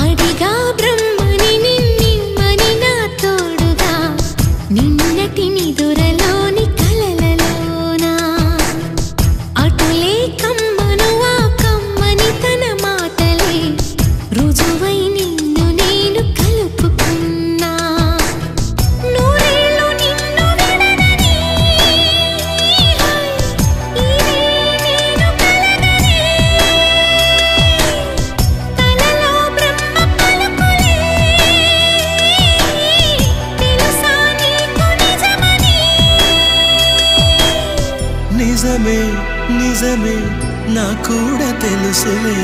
అడిగా బ్రహ్మని నిన్నిమ్మని నా తోడుగా నిన్నటి నిదురలోని కలలలోనా అటులే కమ్మను ఆ కమ్మని తన మాటలే రుజువై నిన్ను నేను కలుపుకున్నా నూరేళ్ళు నిన్ను విననని ఇదే నేను కలగని తలలో బ్రహ్మ పలుకులే తెలుసా నీకు నిజమని నిజమే నిజమే నా కూడా తెలుసులే